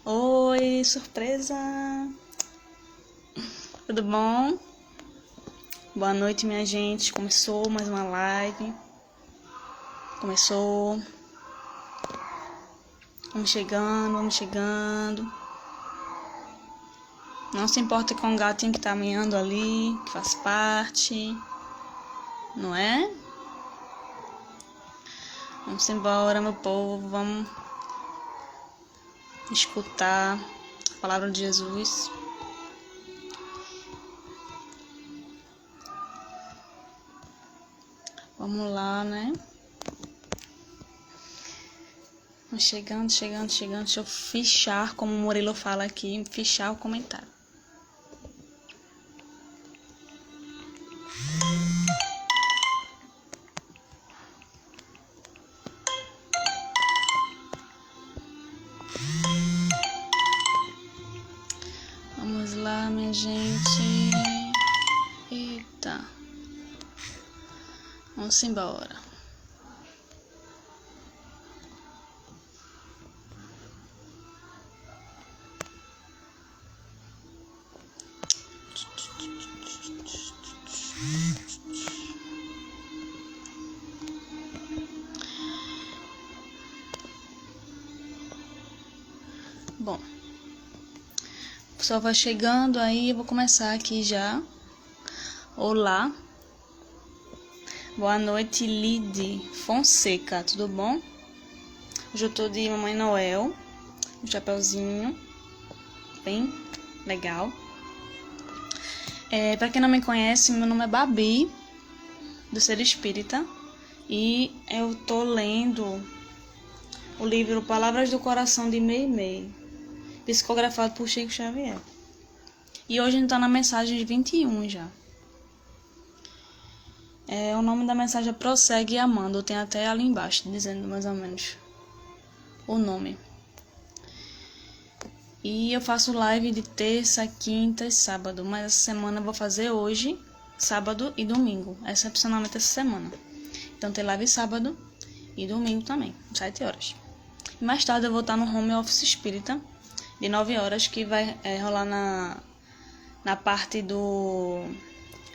Oi, surpresa! Tudo bom? Boa noite, minha gente. Começou mais uma live. Começou. Vamos chegando. Não se importa com o gatinho que tá miando ali, que faz parte. Não é? Vamos embora, meu povo. Vamos escutar a palavra de Jesus. Vamos lá, né? Vamos chegando. Deixa eu fichar, como o Murilo fala aqui, fichar o comentário. Vamos lá, minha gente. Eita. Vamos embora. Bom, o pessoal vai chegando aí, eu vou começar aqui já. Olá. Boa noite, Lide Fonseca, tudo bom? Hoje eu tô de Mamãe Noel, um chapeuzinho, bem legal. Pra quem não me conhece, meu nome é Babi, do Ser Espírita, e eu tô lendo o livro Palavras do Coração de Meimei, psicografado por Chico Xavier. E hoje a gente tá na mensagem 21 já. O nome da mensagem é Prossegue Amando, tem até ali embaixo, dizendo mais ou menos o nome. E eu faço live de terça, quinta e sábado, mas essa semana eu vou fazer hoje, sábado e domingo, excepcionalmente essa semana. Então tem live sábado e domingo também, 7 horas. E mais tarde eu vou estar no Home Office Espírita, de 9 horas, que vai rolar na parte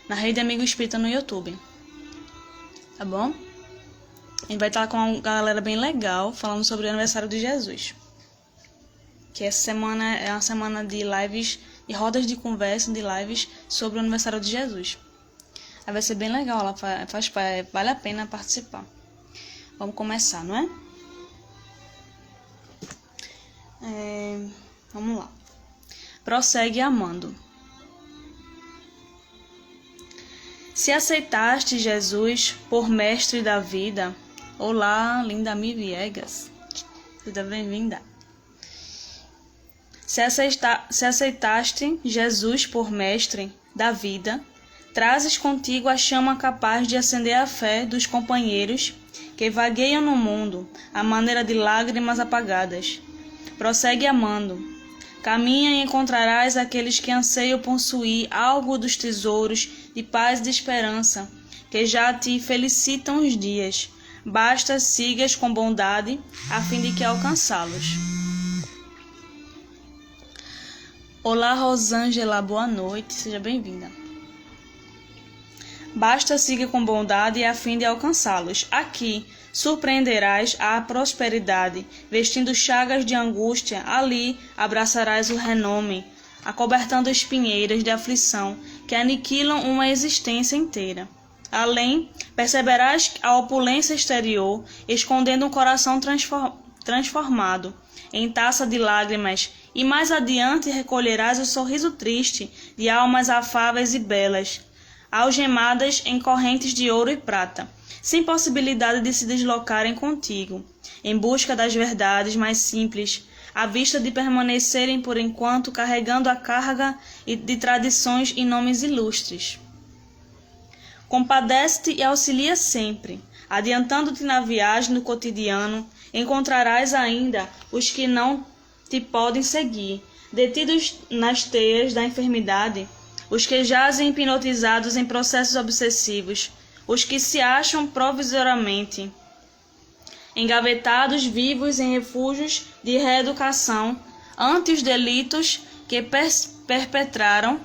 na Rede Amigo Espírita no YouTube. Tá bom? A gente vai estar com uma galera bem legal, falando sobre o aniversário de Jesus. Que essa semana é uma semana de lives, de rodas de conversa, de lives sobre o aniversário de Jesus. Aí vai ser bem legal, ela vale a pena participar. Vamos começar, não é? Vamos lá. Prossegue amando. Se aceitaste Jesus por mestre da vida, olá, linda Mi Viegas, seja bem-vinda. Se aceitaste Jesus por mestre da vida, trazes contigo a chama capaz de acender a fé dos companheiros que vagueiam no mundo à maneira de lágrimas apagadas. Prossegue amando. Caminha e encontrarás aqueles que anseiam possuir algo dos tesouros de paz e de esperança, que já te felicitam os dias. Basta sigas com bondade, a fim de que alcançá-los. Olá, Rosângela, boa noite, seja bem-vinda. Basta siga com bondade, a fim de alcançá-los. Aqui surpreenderás a prosperidade, vestindo chagas de angústia, ali abraçarás o renome, acobertando espinheiras de aflição que aniquilam uma existência inteira. Além, perceberás a opulência exterior, escondendo um coração transformado em taça de lágrimas, e mais adiante recolherás o sorriso triste de almas afáveis e belas, algemadas em correntes de ouro e prata, sem possibilidade de se deslocarem contigo, em busca das verdades mais simples, à vista de permanecerem por enquanto carregando a carga de tradições e nomes ilustres. Compadece-te e auxilia sempre. Adiantando-te na viagem no cotidiano, encontrarás ainda os que não te podem seguir, detidos nas teias da enfermidade, os que jazem hipnotizados em processos obsessivos, os que se acham provisoriamente engavetados vivos em refúgios de reeducação, ante os delitos que perpetraram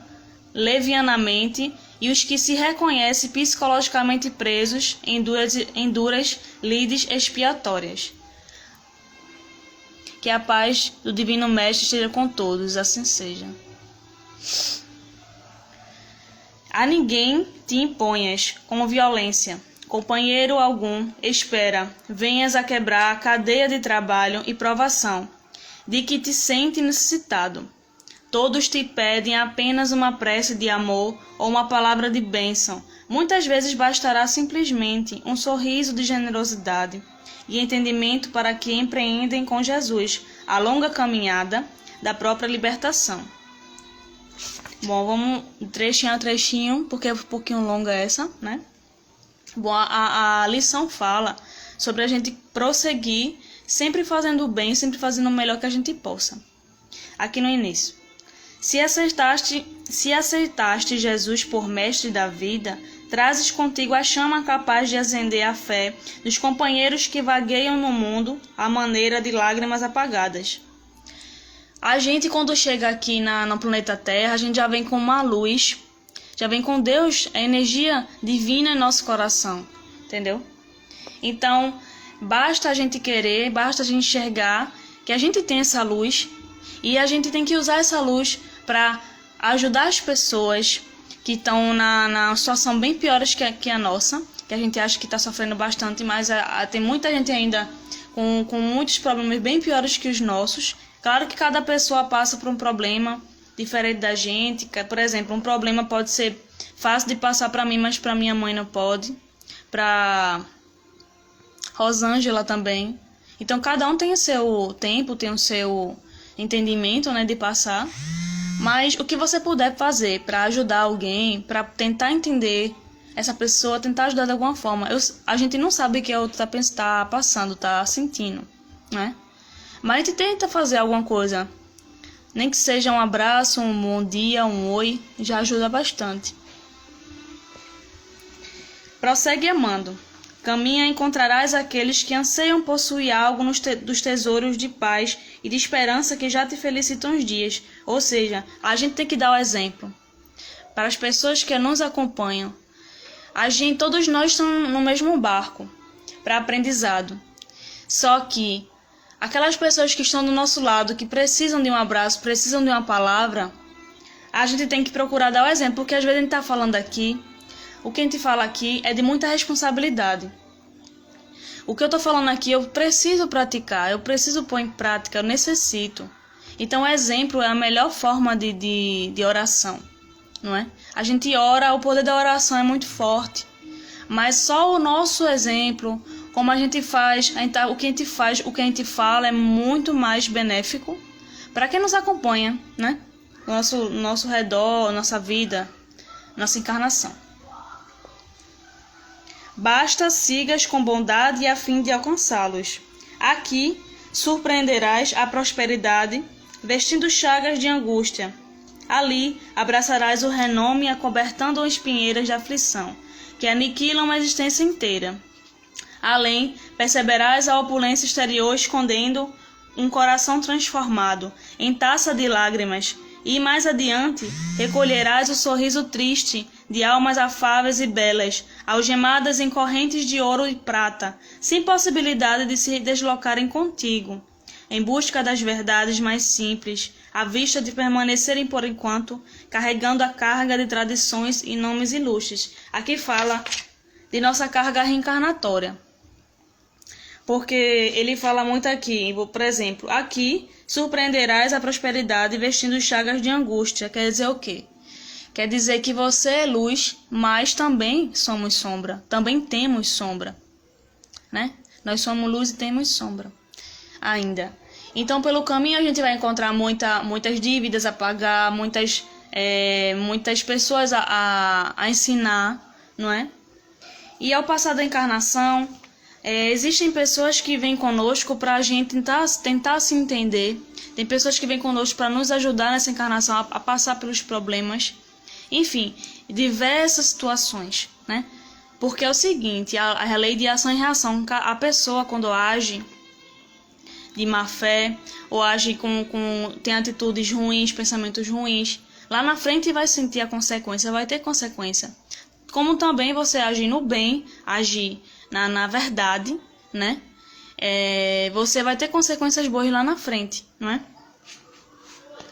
levianamente e os que se reconhecem psicologicamente presos em duras lides expiatórias. Que a paz do Divino Mestre esteja com todos, assim seja. A ninguém te imponhas com violência, companheiro algum, espera, venhas a quebrar a cadeia de trabalho e provação, de que te sente necessitado. Todos te pedem apenas uma prece de amor ou uma palavra de bênção. Muitas vezes bastará simplesmente um sorriso de generosidade e entendimento para que empreendem com Jesus a longa caminhada da própria libertação. Bom, vamos trechinho a trechinho, porque é um pouquinho longa essa, né? Bom, a lição fala sobre a gente prosseguir, sempre fazendo o bem, sempre fazendo o melhor que a gente possa. Aqui no início. Se aceitaste Jesus por mestre da vida, trazes contigo a chama capaz de acender a fé dos companheiros que vagueiam no mundo à maneira de lágrimas apagadas. A gente, quando chega aqui no planeta Terra, a gente já vem com uma luz, já vem com Deus, a energia divina em nosso coração, entendeu? Então, basta a gente querer, basta a gente enxergar que a gente tem essa luz e a gente tem que usar essa luz para ajudar as pessoas que estão na situação bem pior que a nossa, que a gente acha que está sofrendo bastante, mas tem muita gente ainda com muitos problemas bem piores que os nossos. Claro que cada pessoa passa por um problema diferente da gente. Por exemplo, um problema pode ser fácil de passar para mim, mas para minha mãe não pode. Para Rosângela também. Então, cada um tem o seu tempo, tem o seu entendimento, né, de passar. Mas o que você puder fazer para ajudar alguém, para tentar entender essa pessoa, tentar ajudar de alguma forma. A gente não sabe o que a outra está passando, está sentindo, né? Mas a gente tenta fazer alguma coisa. Nem que seja um abraço, um bom dia, um oi, já ajuda bastante. Prossegue amando. Caminha e encontrarás aqueles que anseiam possuir algo dos tesouros de paz e de esperança que já te felicitam os dias. Ou seja, a gente tem que dar o exemplo para as pessoas que nos acompanham. Todos nós estamos no mesmo barco para aprendizado. Só que aquelas pessoas que estão do nosso lado, que precisam de um abraço, precisam de uma palavra, a gente tem que procurar dar o exemplo, porque às vezes a gente está falando aqui, o que a gente fala aqui é de muita responsabilidade. O que eu estou falando aqui eu preciso praticar, eu preciso pôr em prática, eu necessito. Então o exemplo é a melhor forma de oração, não é? A gente ora, o poder da oração é muito forte, mas só o nosso exemplo, como a gente faz, o que a gente faz, o que a gente fala é muito mais benéfico para quem nos acompanha, né? Nosso redor, nossa vida, nossa encarnação. Basta sigas com bondade e a fim de alcançá-los. Aqui surpreenderás a prosperidade, vestindo chagas de angústia. Ali abraçarás o renome acobertando espinheiras de aflição, que aniquilam a existência inteira. Além, perceberás a opulência exterior escondendo um coração transformado em taça de lágrimas, e mais adiante recolherás o sorriso triste de almas afáveis e belas, algemadas em correntes de ouro e prata, sem possibilidade de se deslocarem contigo, em busca das verdades mais simples, à vista de permanecerem por enquanto, carregando a carga de tradições e nomes ilustres. Aqui fala de nossa carga reencarnatória. Porque ele fala muito aqui, por exemplo, aqui surpreenderás a prosperidade vestindo chagas de angústia. Quer dizer o quê? Quer dizer que você é luz, mas também somos sombra. Também temos sombra, né? Nós somos luz e temos sombra ainda. Então, pelo caminho, a gente vai encontrar muitas dívidas a pagar, muitas pessoas a ensinar, não é? E ao passar da encarnação, existem pessoas que vêm conosco para a gente tentar se entender. Tem pessoas que vêm conosco para nos ajudar nessa encarnação a passar pelos problemas. Enfim, diversas situações, né? Porque é o seguinte, a lei de ação e reação, a pessoa quando age, de má fé, ou age tem atitudes ruins, pensamentos ruins, lá na frente vai sentir a consequência, vai ter consequência. Como também você agir no bem, agir na verdade, né? Você vai ter consequências boas lá na frente, não é?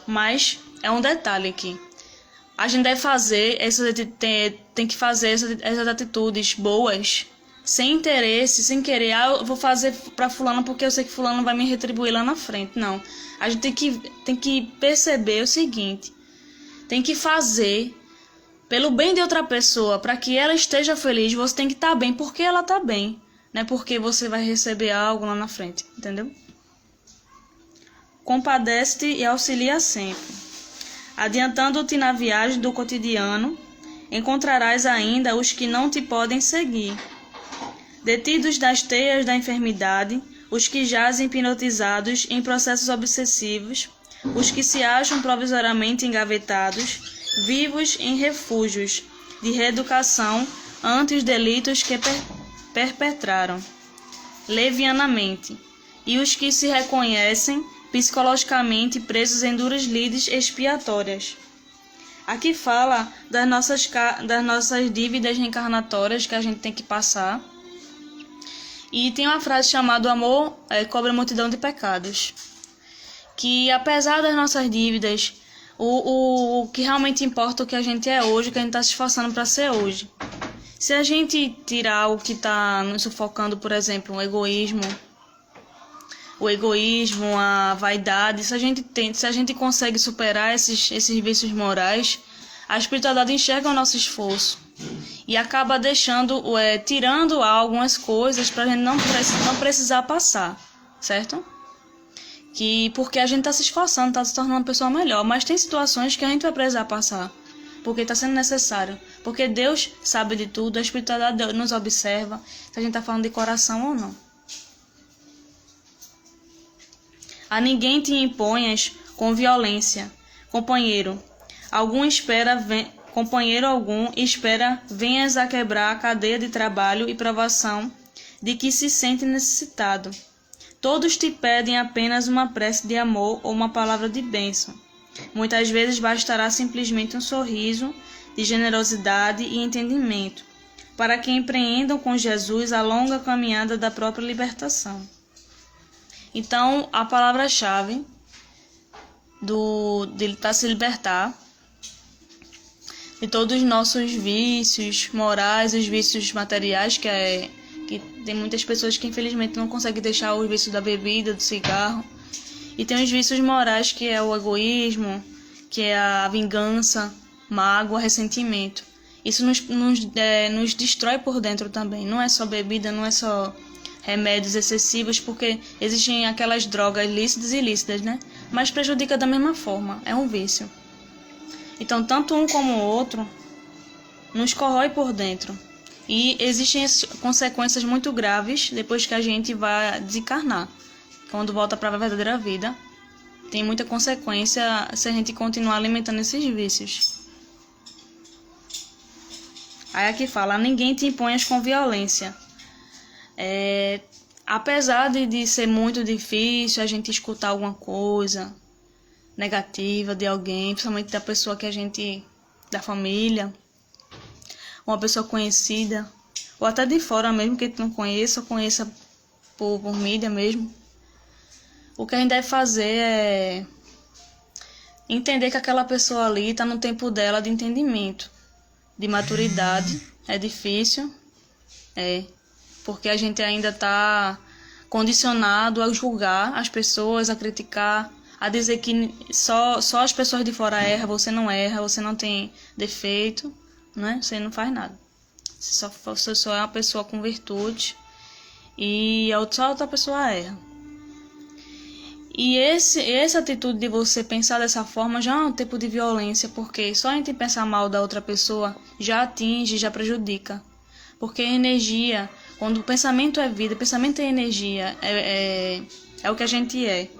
Mas é um detalhe aqui. A gente deve fazer tem que fazer essas atitudes boas, sem interesse, sem querer. Eu vou fazer para fulano porque eu sei que fulano vai me retribuir lá na frente. Não. A gente tem que perceber o seguinte: tem que fazer pelo bem de outra pessoa, para que ela esteja feliz. Você tem que estar bem porque ela está bem, não é porque você vai receber algo lá na frente, entendeu? Compadece-te e auxilia sempre. Adiantando-te na viagem do cotidiano, encontrarás ainda os que não te podem seguir. Detidos nas teias da enfermidade, os que jazem hipnotizados em processos obsessivos, os que se acham provisoriamente engavetados, vivos em refúgios de reeducação ante os delitos que perpetraram levianamente, e os que se reconhecem psicologicamente presos em duras lides expiatórias. Aqui fala das nossas dívidas reencarnatórias que a gente tem que passar. E tem uma frase chamada: o amor cobre a multidão de pecados. Que apesar das nossas dívidas, o que realmente importa é o que a gente é hoje, o que a gente está se esforçando para ser hoje. Se a gente tirar o que está nos sufocando, por exemplo, o egoísmo, a vaidade, se a gente consegue superar esses vícios morais, a espiritualidade enxerga o nosso esforço e acaba tirando algumas coisas para a gente não precisar passar, certo? Porque a gente está se esforçando, está se tornando uma pessoa melhor, mas tem situações que a gente vai precisar passar, porque está sendo necessário, porque Deus sabe de tudo, a espiritualidade nos observa, se a gente está falando de coração ou não. A ninguém te imponhas com violência, companheiro algum espera venhas a quebrar a cadeia de trabalho e provação de que se sente necessitado. Todos te pedem apenas uma prece de amor ou uma palavra de bênção. Muitas vezes bastará simplesmente um sorriso de generosidade e entendimento, para que empreendam com Jesus a longa caminhada da própria libertação. Então, a palavra-chave de se libertar de todos os nossos vícios morais, os vícios materiais, que tem muitas pessoas que infelizmente não conseguem deixar os vícios da bebida, do cigarro. E tem os vícios morais, que é o egoísmo, que é a vingança, mágoa, ressentimento. Isso nos destrói por dentro também. Não é só bebida, não é só remédios excessivos, porque existem aquelas drogas lícitas e ilícitas, né? Mas prejudica da mesma forma, é um vício. Então, tanto um como o outro nos corrói por dentro. E existem consequências muito graves depois que a gente vai desencarnar. Quando volta para a verdadeira vida, tem muita consequência se a gente continuar alimentando esses vícios. Aí aqui fala: ninguém te imponhas com violência. Apesar de ser muito difícil a gente escutar alguma coisa negativa de alguém, principalmente da pessoa da família, uma pessoa conhecida, ou até de fora mesmo, que a gente não conheça, ou conheça por mídia mesmo, o que a gente deve fazer é entender que aquela pessoa ali está no tempo dela de entendimento, de maturidade. É difícil, porque a gente ainda está condicionado a julgar as pessoas, a criticar, a dizer que só as pessoas de fora erram, você não tem defeito, né? Você não faz nada. Você só é uma pessoa com virtude e só outra pessoa erra. E essa atitude de você pensar dessa forma já é um tipo de violência, porque só a gente pensar mal da outra pessoa já atinge, já prejudica. Porque a energia, quando o pensamento é vida, pensamento é energia, é o que a gente é.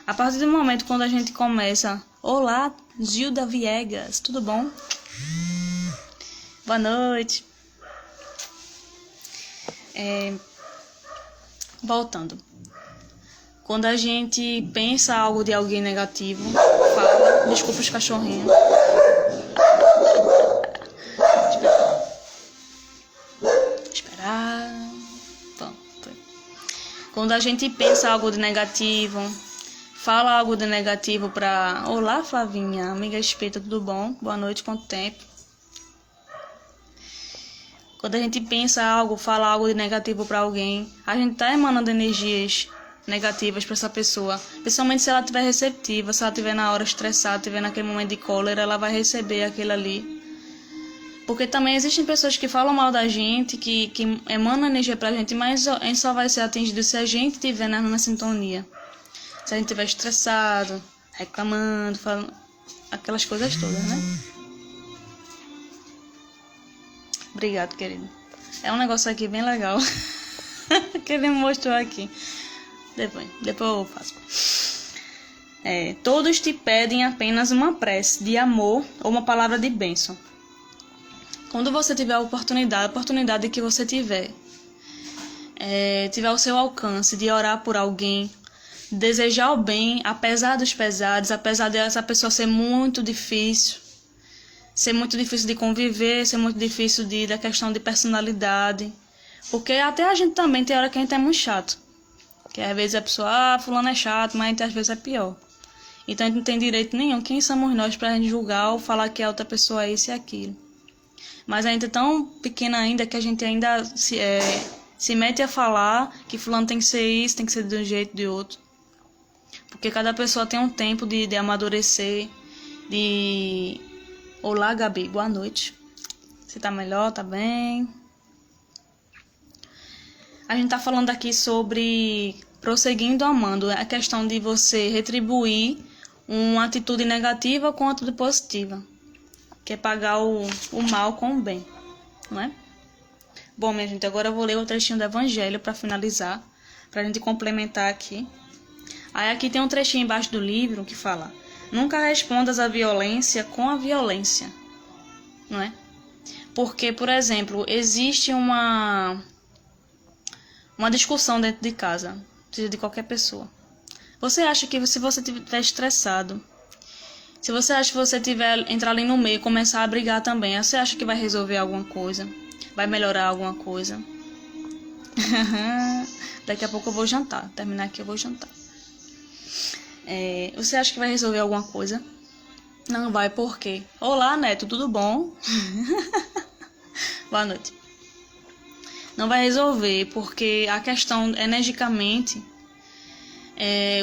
A partir do momento quando a gente começa: olá, Gilda Viegas, tudo bom? Boa noite. Voltando. Quando a gente pensa algo de alguém negativo, fala, desculpa os cachorrinhos. Esperar. Pronto. Quando a gente pensa algo de negativo, fala algo de negativo pra... Olá, Flavinha, amiga Espeta, tudo bom? Boa noite, quanto tempo? Quando a gente pensa algo, fala algo de negativo pra alguém, a gente tá emanando energias negativas para essa pessoa, principalmente se ela estiver receptiva, se ela estiver na hora estressada, estiver naquele momento de cólera, ela vai receber aquilo ali. Porque também existem pessoas que falam mal da gente, que emanam energia pra gente, mas a gente só vai ser atingido se a gente estiver na mesma sintonia. Se a gente estiver estressado, reclamando, falando aquelas coisas todas, né? Obrigado, querido. É um negócio aqui bem legal que ele me mostrou aqui. Depois eu faço. Todos te pedem apenas uma prece de amor ou uma palavra de bênção. Quando você tiver a oportunidade que você tiver ao seu alcance de orar por alguém, desejar o bem, apesar dos pesares, apesar dessa pessoa ser muito difícil de conviver, ser muito difícil da questão de personalidade, porque até a gente também tem hora que a gente é muito chato. Que às vezes a pessoa, fulano é chato, mas às vezes é pior. Então a gente não tem direito nenhum. Quem somos nós pra gente julgar ou falar que a outra pessoa é isso e aquilo? Mas a gente é tão pequena ainda que a gente ainda se mete a falar que fulano tem que ser isso, tem que ser de um jeito, de outro. Porque cada pessoa tem um tempo de amadurecer, Olá, Gabi, boa noite. Você tá melhor, tá bem? A gente tá falando aqui sobre prosseguindo amando, a questão de você retribuir uma atitude negativa com uma atitude positiva, que é pagar o mal com o bem, não é? Bom, minha gente, agora eu vou ler o trechinho do Evangelho para finalizar, pra gente complementar aqui. Aí aqui tem um trechinho embaixo do livro que fala: nunca respondas à violência com a violência, não é? Porque, por exemplo, existe uma discussão dentro de casa, seja de qualquer pessoa. Você acha que se você estiver estressado, se você acha que você entrar ali no meio e começar a brigar também, você acha que vai resolver alguma coisa? Vai melhorar alguma coisa? Daqui a pouco eu vou jantar. Terminar aqui eu vou jantar. Você acha que vai resolver alguma coisa? Não vai, por quê? Olá, Neto, tudo bom? Boa noite. Não vai resolver, porque a questão, energicamente,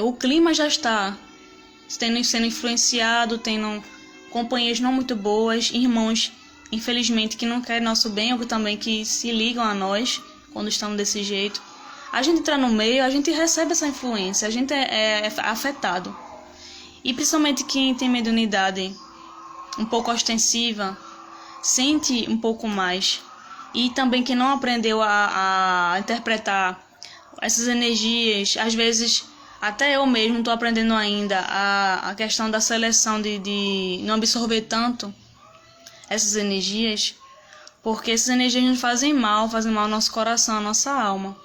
o clima já está sendo influenciado, tendo companhias não muito boas, irmãos, infelizmente, que não querem nosso bem, ou também que se ligam a nós quando estamos desse jeito. A gente entra no meio, a gente recebe essa influência, a gente é afetado. E principalmente quem tem mediunidade um pouco ostensiva, sente um pouco mais. E também quem não aprendeu a interpretar essas energias, às vezes até eu mesmo estou aprendendo ainda a questão da seleção de não absorver tanto essas energias, porque essas energias nos fazem mal ao nosso coração, à nossa alma.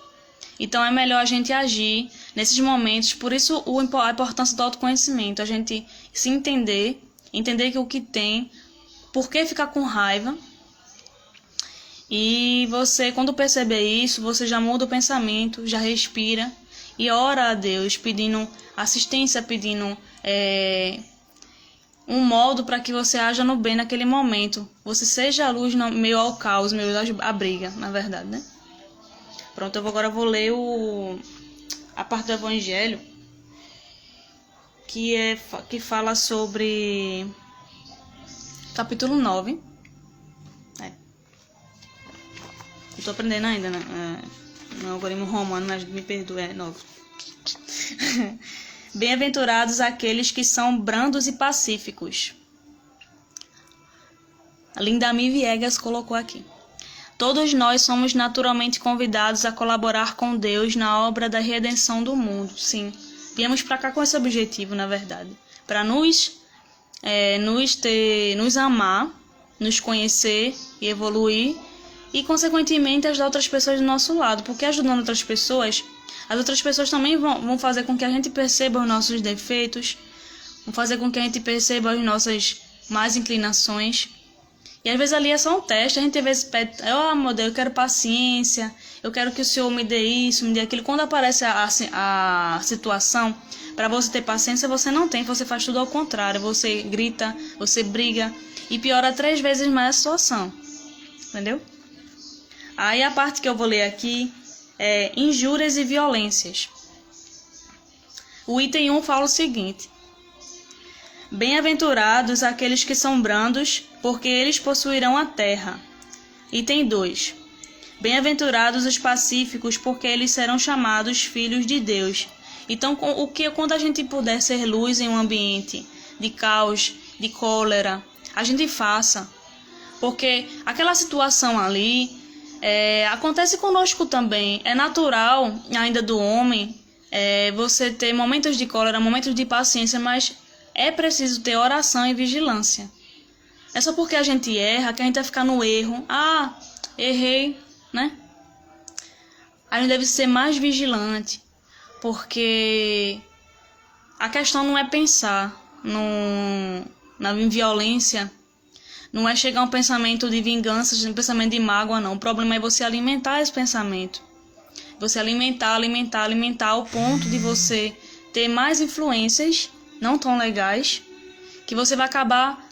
Então é melhor a gente agir nesses momentos, por isso a importância do autoconhecimento, a gente se entender que o que tem, por que ficar com raiva. E você, quando perceber isso, você já muda o pensamento, já respira e ora a Deus, pedindo assistência, pedindo um modo para que você haja no bem naquele momento. Você seja a luz no meio ao caos, meio à briga, na verdade, né? Pronto, agora vou ler a parte do Evangelho que fala sobre capítulo 9. Eu tô aprendendo ainda, né? No algoritmo romano, mas me perdoe, é 9. Bem-aventurados aqueles que são brandos e pacíficos. A Lindami Viegas colocou aqui. Todos nós somos naturalmente convidados a colaborar com Deus na obra da redenção do mundo. Sim, viemos para cá com esse objetivo, na verdade. Para nos amar, nos conhecer e evoluir. E, consequentemente, ajudar outras pessoas do nosso lado. Porque ajudando outras pessoas, As outras pessoas também vão fazer com que a gente perceba os nossos defeitos, vão fazer com que a gente perceba as nossas más inclinações. E às vezes ali é só um teste, a gente às vezes pede, meu Deus, eu quero paciência, eu quero que o Senhor me dê isso, me dê aquilo. Quando aparece a situação, para você ter paciência, você não tem, você faz tudo ao contrário, você grita, você briga e piora 3 vezes mais a situação, entendeu? Aí a parte que eu vou ler aqui é injúrias e violências. O item 1 fala o seguinte: bem-aventurados aqueles que são brandos, porque eles possuirão a terra. Item 2. Bem-aventurados os pacíficos, porque eles serão chamados filhos de Deus. Então, quando a gente puder ser luz em um ambiente de caos, de cólera, a gente faça. Porque aquela situação ali acontece conosco também. É natural ainda do homem você ter momentos de cólera, momentos de paciência, mas é preciso ter oração e vigilância. É só porque a gente erra que a gente vai ficar no erro. Errei, né? A gente deve ser mais vigilante, porque a questão não é pensar na violência, não é chegar a um pensamento de vingança, um pensamento de mágoa, não. O problema é você alimentar esse pensamento. Você alimentar ao ponto de você ter mais influências não tão legais, que você vai acabar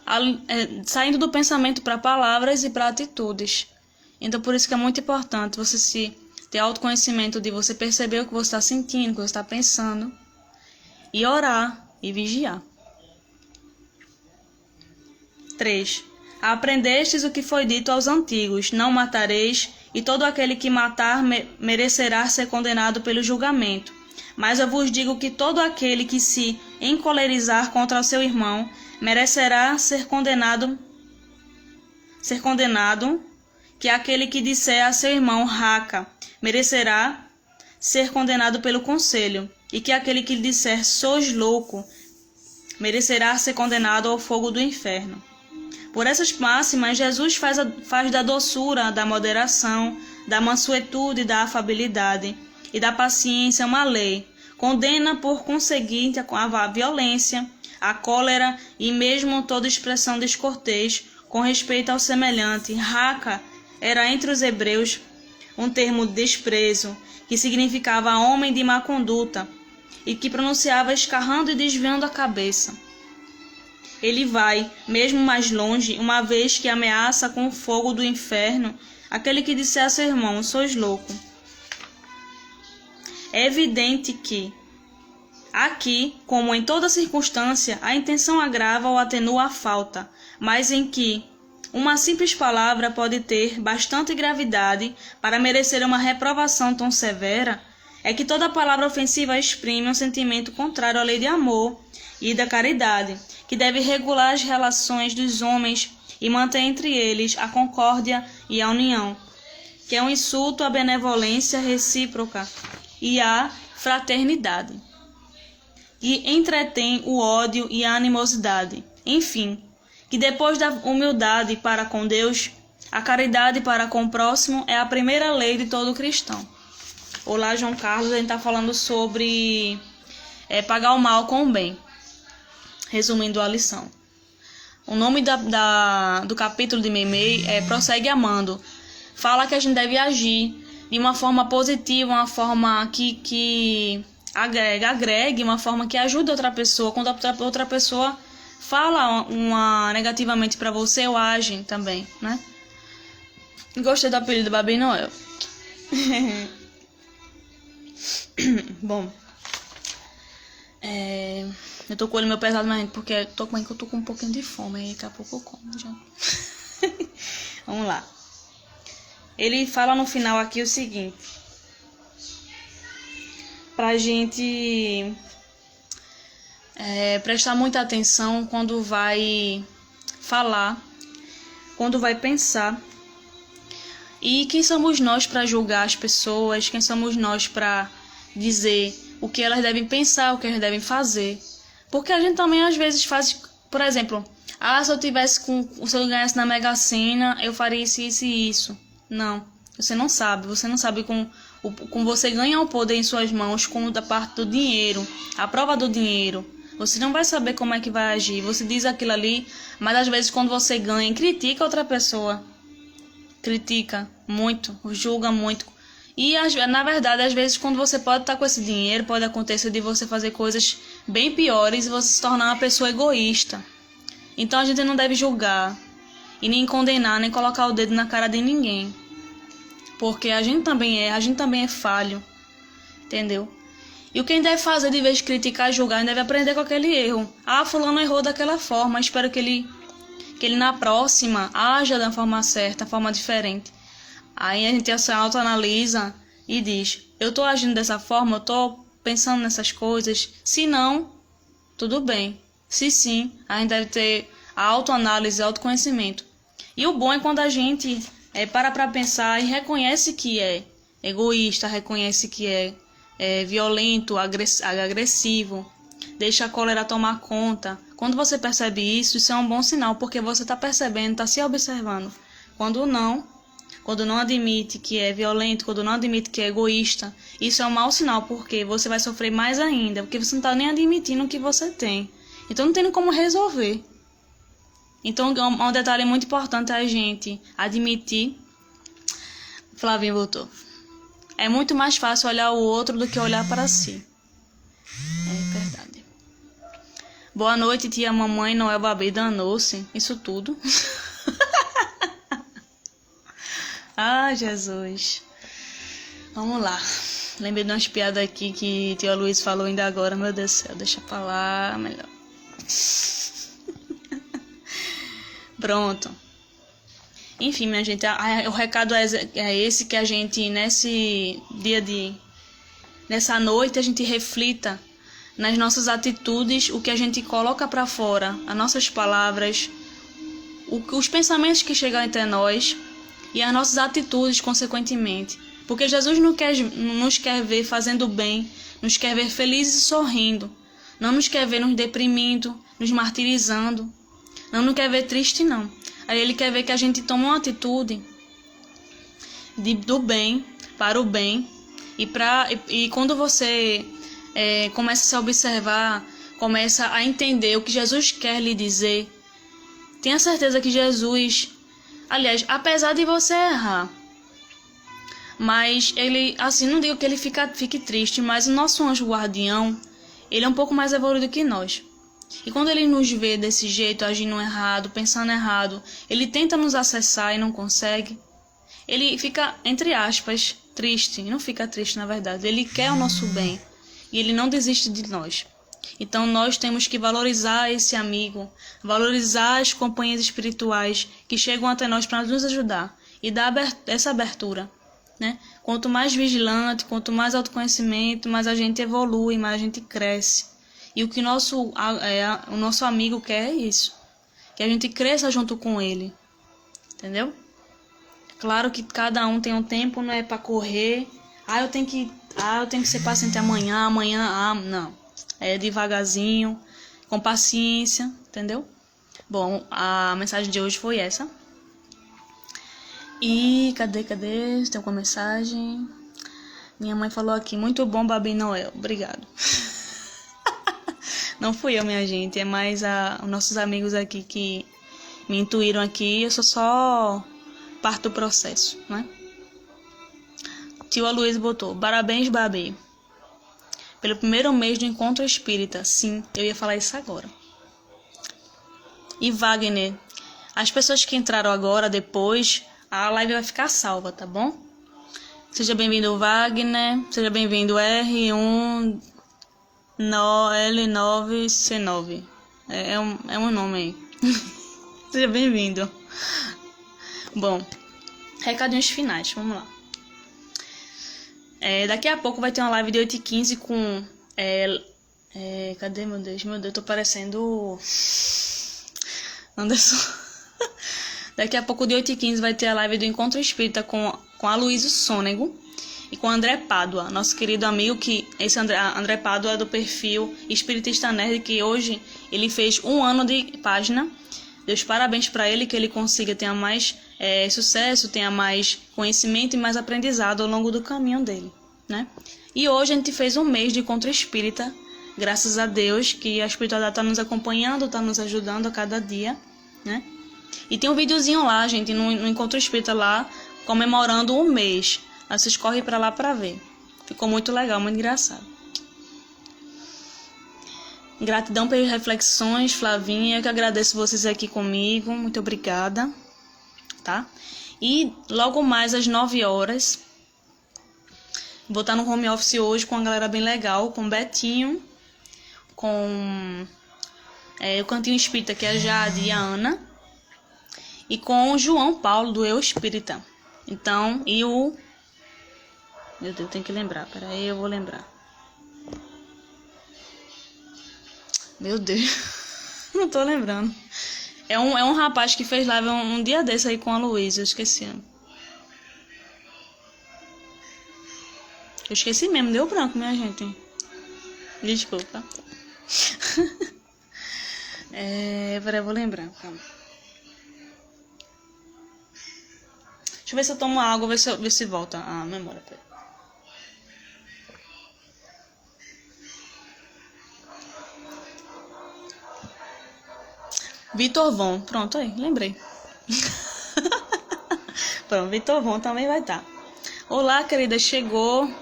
saindo do pensamento para palavras e para atitudes. Então, por isso que é muito importante você ter autoconhecimento de você perceber o que você está sentindo, o que você está pensando, e orar e vigiar. 3. Aprendestes o que foi dito aos antigos: não matareis, e todo aquele que matar merecerá ser condenado pelo julgamento. Mas eu vos digo que todo aquele que se encolerizar contra o seu irmão merecerá ser condenado, que aquele que disser a seu irmão raca merecerá ser condenado pelo conselho, e que aquele que lhe disser sois louco merecerá ser condenado ao fogo do inferno. Por essas máximas, Jesus faz da doçura, da moderação, da mansuetude, da afabilidade e da paciência uma lei. Condena por conseguinte a violência, a cólera e mesmo toda expressão descortês com respeito ao semelhante. Raca era entre os hebreus um termo de desprezo, que significava homem de má conduta, e que pronunciava escarrando e desviando a cabeça. Ele vai, mesmo mais longe, uma vez que ameaça com o fogo do inferno aquele que disser a seu irmão: sois louco. É evidente que, aqui, como em toda circunstância, a intenção agrava ou atenua a falta, mas em que uma simples palavra pode ter bastante gravidade para merecer uma reprovação tão severa, é que toda palavra ofensiva exprime um sentimento contrário à lei de amor e da caridade, que deve regular as relações dos homens e manter entre eles a concórdia e a união, que é um insulto à benevolência recíproca e à fraternidade, e entretém o ódio e a animosidade. Enfim, que depois da humildade para com Deus, a caridade para com o próximo é a primeira lei de todo cristão. Olá, João Carlos, a gente está falando sobre pagar o mal com o bem. Resumindo a lição. O nome do capítulo de Meimei é Prossegue Amando. Fala que a gente deve agir de uma forma positiva, uma forma que agregue, uma forma que ajude outra pessoa. Quando a outra pessoa fala negativamente para você, ou age também, né? Gostei do apelido Babi Noel. Bom, eu tô com o olho meio pesado, mas porque eu tô com um pouquinho de fome, aí daqui a pouco eu como já. Vamos lá. Ele fala no final aqui o seguinte: pra gente prestar muita atenção quando vai falar, quando vai pensar. E quem somos nós para julgar as pessoas? Quem somos nós para dizer o que elas devem pensar, o que elas devem fazer? Porque a gente também às vezes faz, por exemplo, se eu ganhasse na Mega Sena, eu faria isso, isso e isso. Não, você não sabe com Com você ganhar o poder em suas mãos com da parte do dinheiro, a prova do dinheiro, você não vai saber como é que vai agir. Você diz aquilo ali, mas às vezes quando você ganha, critica outra pessoa. Critica muito, julga muito. E na verdade, às vezes quando você pode estar com esse dinheiro, pode acontecer de você fazer coisas bem piores e você se tornar uma pessoa egoísta. Então a gente não deve julgar e nem condenar, nem colocar o dedo na cara de ninguém. Porque a gente também é falho. Entendeu? E o que a gente deve fazer, de vez de criticar e julgar, a gente deve aprender com aquele erro. Ah, fulano errou daquela forma, espero que ele na próxima haja da forma certa, da forma diferente. Aí a gente se autoanalisa e diz, eu tô agindo dessa forma, eu tô pensando nessas coisas. Se não, tudo bem. Se sim, a gente deve ter a autoanálise, autoconhecimento. E o bom é quando a gente para pensar e reconhece que é egoísta, reconhece que é violento, agressivo, deixa a cólera tomar conta. Quando você percebe isso é um bom sinal, porque você está percebendo, está se observando. Quando não admite que é violento, quando não admite que é egoísta, isso é um mau sinal, porque você vai sofrer mais ainda, porque você não está nem admitindo o que você tem. Então não tem como resolver. Então um detalhe muito importante é a gente admitir. Flavinho voltou. É muito mais fácil olhar o outro do que olhar para si. É verdade. Boa noite, tia, mamãe, Noel, Babi, danou-se. Isso tudo. Ah, Jesus. Vamos lá. Lembrei de umas piadas aqui que tia Luiz falou ainda agora. Meu Deus do céu, deixa pra lá, melhor. Pronto. Enfim, minha gente, o recado é esse, que a gente, nessa noite, a gente reflita nas nossas atitudes, o que a gente coloca para fora, as nossas palavras, os pensamentos que chegam até nós e as nossas atitudes, consequentemente. Porque Jesus não nos quer ver fazendo bem, nos quer ver felizes e sorrindo. Não nos quer ver nos deprimindo, nos martirizando. Não nos quer ver triste, não. Aí ele quer ver que a gente toma uma atitude do bem, para o bem. E quando você começa a se observar, começa a entender o que Jesus quer lhe dizer, tenha certeza que Jesus, aliás, apesar de você errar, mas ele, assim, não digo que ele fique triste, mas o nosso anjo guardião, ele é um pouco mais evoluído que nós. E quando ele nos vê desse jeito, agindo errado, pensando errado, ele tenta nos acessar e não consegue. Ele fica, entre aspas, triste. Não fica triste, na verdade. Ele quer o nosso bem. E ele não desiste de nós. Então nós temos que valorizar esse amigo, valorizar as companhias espirituais que chegam até nós para nos ajudar. E dar essa abertura. Né? Quanto mais vigilante, quanto mais autoconhecimento, mais a gente evolui, mais a gente cresce. E o que o nosso amigo quer é isso. Que a gente cresça junto com ele. Entendeu? Claro que cada um tem um tempo, não é para correr. Eu tenho que ser paciente amanhã, não. É devagarzinho, com paciência, entendeu? Bom, a mensagem de hoje foi essa. E cadê? Tem alguma mensagem? Minha mãe falou aqui, muito bom, Babi Noel. Obrigado. Não fui eu, minha gente, é mais os nossos amigos aqui que me intuíram aqui. Eu sou só parte do processo, né? Tio Aloysio botou, parabéns, Babi, pelo primeiro mês do Encontro Espírita. Sim, eu ia falar isso agora. E Wagner, as pessoas que entraram agora, depois, a live vai ficar salva, tá bom? Seja bem-vindo, Wagner. Seja bem-vindo, R1... L9C9. É um nome aí. Seja bem-vindo. Bom, recadinhos finais, vamos lá. Daqui a pouco vai ter uma live de 8h15 com... cadê, meu Deus, eu tô parecendo... Anderson. Daqui a pouco de 8h15 vai ter a live do Encontro Espírita com Aloysio Sônego e com André Pádua, nosso querido amigo, que esse André Pádua é do perfil Espiritista Nerd, que hoje ele fez 1 ano de página. Deus parabéns para ele, que ele consiga ter mais sucesso, tenha mais conhecimento e mais aprendizado ao longo do caminho dele, né? E hoje a gente fez um mês de encontro espírita, graças a Deus que a espiritualidade está nos acompanhando, está nos ajudando a cada dia, né? E tem um videozinho lá, gente, no encontro espírita lá, comemorando um mês. Aí vocês correm para lá para ver. Ficou muito legal, muito engraçado. Gratidão pelas reflexões, Flavinha. Eu que agradeço vocês aqui comigo. Muito obrigada. Tá? E logo mais às 9 horas, vou estar no home office hoje com uma galera bem legal, com o Betinho, com o Cantinho Espírita, que é a Jade e a Ana, e com o João Paulo, do Eu Espírita. Então, e o... Meu Deus, tem que lembrar. Peraí, eu vou lembrar. Meu Deus, não tô lembrando. É um rapaz que fez live um dia desse aí com a Luísa, eu esqueci. Eu esqueci mesmo, deu branco, minha gente. Desculpa. Peraí, eu vou lembrar, calma. Deixa eu ver se eu tomo água, ver se volta a memória. Peraí. Vitor Von, pronto aí, lembrei. Pronto, Vitor Von também vai estar. Olá, querida, chegou.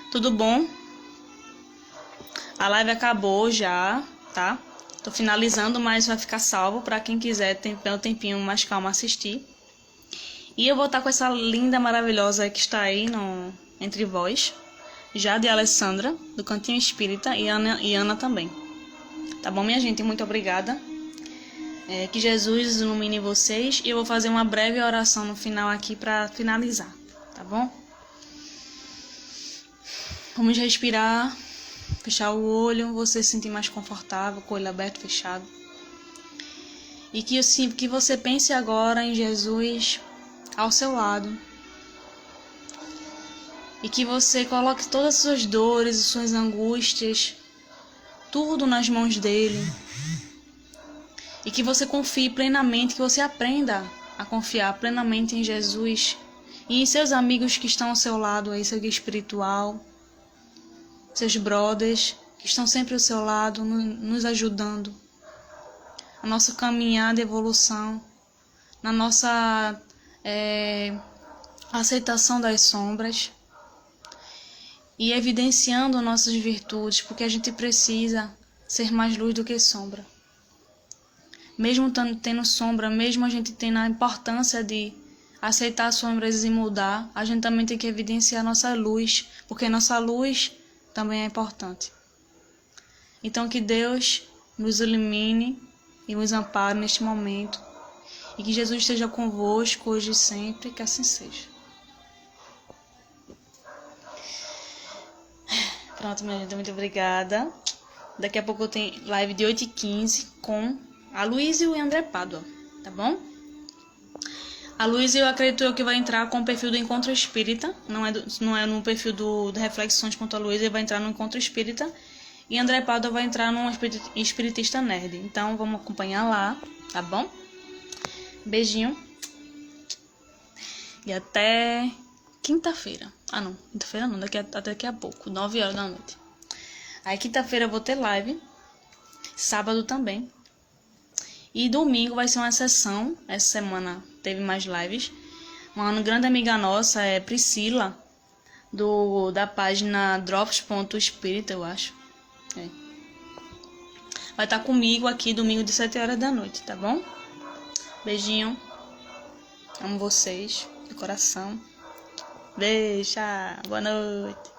Tudo bom? A live acabou já, tá? Tô finalizando, mas vai ficar salvo para quem quiser ter um tempinho mais calmo assistir. E eu vou estar com essa linda, maravilhosa que está aí entre vós, Jade e Alessandra, do Cantinho Espírita, e Ana também. Tá bom, minha gente? Muito obrigada. Que Jesus ilumine vocês. E eu vou fazer uma breve oração no final aqui para finalizar, tá bom? Vamos respirar, fechar o olho, você se sentir mais confortável, com o olho aberto, fechado. E que você pense agora em Jesus ao seu lado. E que você coloque todas as suas dores, as suas angústias, tudo nas mãos dele. E que você confie plenamente, que você aprenda a confiar plenamente em Jesus e em seus amigos que estão ao seu lado aí, seu guia espiritual, seus brothers que estão sempre ao seu lado, nos ajudando a nossa caminhada de evolução, na nossa aceitação das sombras e evidenciando nossas virtudes, porque a gente precisa ser mais luz do que sombra. Mesmo tendo sombra, mesmo a gente tendo a importância de aceitar as sombras e mudar, a gente também tem que evidenciar nossa luz, porque nossa luz também é importante. Então que Deus nos ilumine e nos ampare neste momento, e que Jesus esteja convosco hoje e sempre, que assim seja. Pronto, minha gente, muito obrigada. Daqui a pouco eu tenho live de 8h15 com a Luísa e o André Pádua, tá bom? A Luísa, eu acredito que vai entrar com o perfil do Encontro Espírita, não é no perfil de Reflexões quanto a Luísa, ele vai entrar no Encontro Espírita, e André Pádua vai entrar no Espiritista Nerd. Então vamos acompanhar lá, tá bom? Beijinho. E até quinta-feira. Ah, não. Quinta-feira não, até daqui a pouco, 9 horas da noite. Aí quinta-feira eu vou ter live. Sábado também. E domingo vai ser uma sessão. Essa semana teve mais lives. Uma grande amiga nossa é Priscila, da página drops.espírita, eu acho. Vai estar comigo aqui domingo de 7 horas da noite, tá bom? Beijinho. Amo vocês de coração. Beijo. Boa noite.